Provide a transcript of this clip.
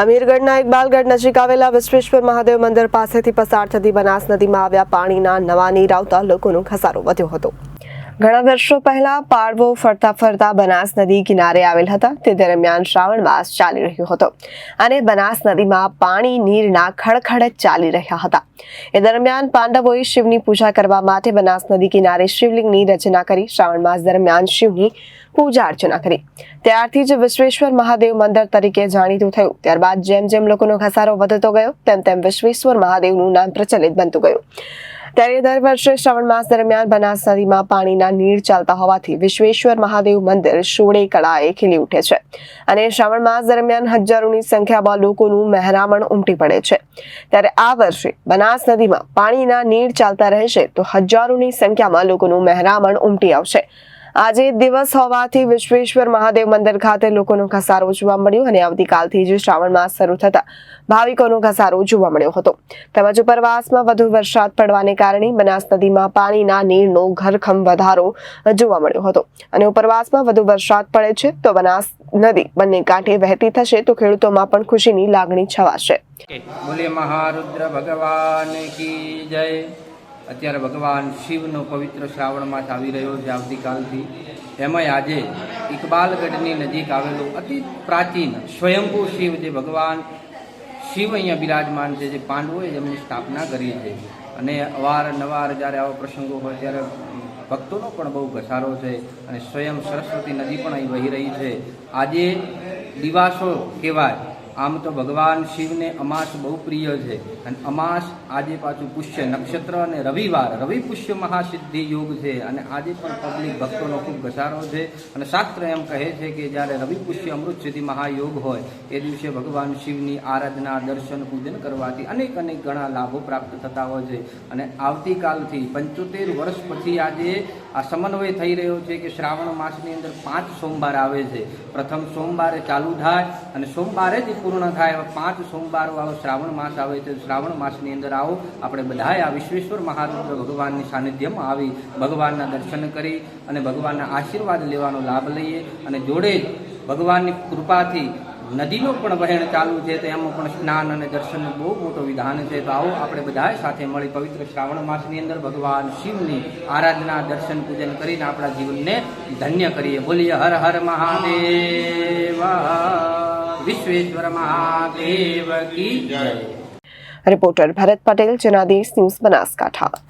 અમીરગઢના ઇકબાલગઢ નજીક આવેલા વિશ્વેશ્વર મહાદેવ મંદિર પાસેથી પસાર થતી બનાસ નદીમાં આવ્યા પાણીના નવા નીર આવતા લોકોનો ઘસારો વધ્યો હતો। ઘણા વર્ષો પહેલા પાળવો ફરતા ફરતા બનાસ નદી કિનારે આવેલ હતા। તે દરમિયાન શ્રાવણ માસ ચાલી રહ્યો હતો અને બનાસ નદીમાં પાણી નીરના ખડખડ ચાલી રહ્યા હતા। એ દરમિયાન પાંડવોએ શિવની પૂજા કરવા માટે બનાસ નદી કિનારે શિવલિંગની રચના કરી શ્રાવણ માસ દરમિયાન શિવની પૂજા અર્ચના કરી। ત્યારથી જ વિશ્વેશ્વર મહાદેવ મંદિર તરીકે જાણીતું થયું। ત્યારબાદ જેમ જેમ લોકોનો ઘસારો વધતો ગયો તેમ તેમ વિશ્વેશ્વર મહાદેવનું નામ પ્રચલિત બનતું ગયું। ત્યારે દર વર્ષે શ્રાવણ માસ દરમિયાન બનાસ નદીમાં પાણીના નીર ચાલતા હોવાથી વિશ્વેશ્વર મહાદેવ મંદિર શોળે કળાએ ખીલી ઉઠે છે અને શ્રાવણ માસ દરમિયાન હજારોની સંખ્યામાં લોકોનું મહેરામણ ઉમટી પડે છે। ત્યારે આ વર્ષે બનાસ નદીમાં પાણીના નીર ચાલતા રહેશે તો હજારોની સંખ્યામાં લોકોનું મહેરામણ ઉમટી આવશે। આજે દિવસ હોવાથી વિશ્વેશ્વર મહાદેવ મંદિર ખાતે લોકોનો ઘસારો જોવા મળ્યો અને આવતીકાલથી જ શ્રાવણ માસ શરૂ થતા ભાવિકોનો ઘસારો જોવા મળ્યો હતો। તેમજ ઉપરવાસમાં વધુ વરસાદ પડવાને કારણે બનાસ નદીમાં પાણીના નીરનો ઘરખમ વધારો જોવા મળ્યો હતો અને ઉપરવાસમાં વધુ વરસાદ પડે છે તો બનાસ નદી બંને કાંઠે વહેતી થશે તો ખેડૂતોમાં પણ ખુશીની લાગણી છવાશે। બોલે મહારુદ્ર ભગવાન કી જય। અત્યારે ભગવાન શિવનો પવિત્ર શ્રાવણ માસ આવી રહ્યો છે આવતીકાલથી। એમાંય આજે ઇકબાલગઢની નજીક આવેલું અતિ પ્રાચીન સ્વયંભૂ શિવ જે ભગવાન શિવ અહીંયા બિરાજમાન છે, જે પાંડવોએ જેમની સ્થાપના કરી છે અને અવારનવાર જ્યારે આવા પ્રસંગો હોય ત્યારે ભક્તોનો પણ બહુ ઘસારો છે અને સ્વયં સરસ્વતી નદી પણ અહીં વહી રહી છે। આજે દિવાસો કહેવાય। આમ તો ભગવાન શિવને અમાસ બહુ પ્રિય છે અને અમાસ આજે પાછું પુષ્ય નક્ષત્ર અને રવિવાર રવિ પુષ્ય મહાસિદ્ધિ યોગ છે અને આજે પણ પબ્લિક ભક્તોનો ખૂબ ઘસારો છે અને શાસ્ત્ર એમ કહે છે કે જ્યારે રવિ પુષ્ય અમૃત સિદ્ધિ મહાયોગ હોય એ દિવસે ભગવાન શિવની આરાધના દર્શન પૂજન કરવાથી અનેક ઘણા લાભો પ્રાપ્ત થતા હોય છે અને આવતીકાલથી 75 વર્ષ પછી આજે આ સમન્વય થઈ રહ્યો છે કે શ્રાવણ માસની અંદર 5 સોમવાર આવે છે। પ્રથમ સોમવારે ચાલુ થાય અને સોમવારે જ પૂર્ણ થાય। 5 સોમવારો આવો શ્રાવણ માસ આવે છે। શ્રાવણ માસની અંદર આવો આપણે બધાએ આ વિશ્વેશ્વર મહારુદ્ર ભગવાનની સાનિધ્યમાં આવી ભગવાનના દર્શન કરી અને ભગવાનના આશીર્વાદ લેવાનો લાભ લઈએ અને જોડે જ ભગવાનની કૃપાથી નદીનો પણ વહેણ ચાલુ છે તો એમાં પણ સ્નાન અને દર્શનનું બહુ મોટો વિધાન છે। તો આવો આપણે બધાએ સાથે મળી પવિત્ર શ્રાવણ માસની અંદર ભગવાન શિવની આરાધના દર્શન પૂજન કરીને આપણા જીવનને ધન્ય કરીએ। બોલીએ હર હર મહાદેવ, વિશ્વેશ્વર મહાદેવ કી જય। રિપોર્ટર ભરત પટેલ, જનાદેશ ન્યૂઝ, બનાસકાંઠા।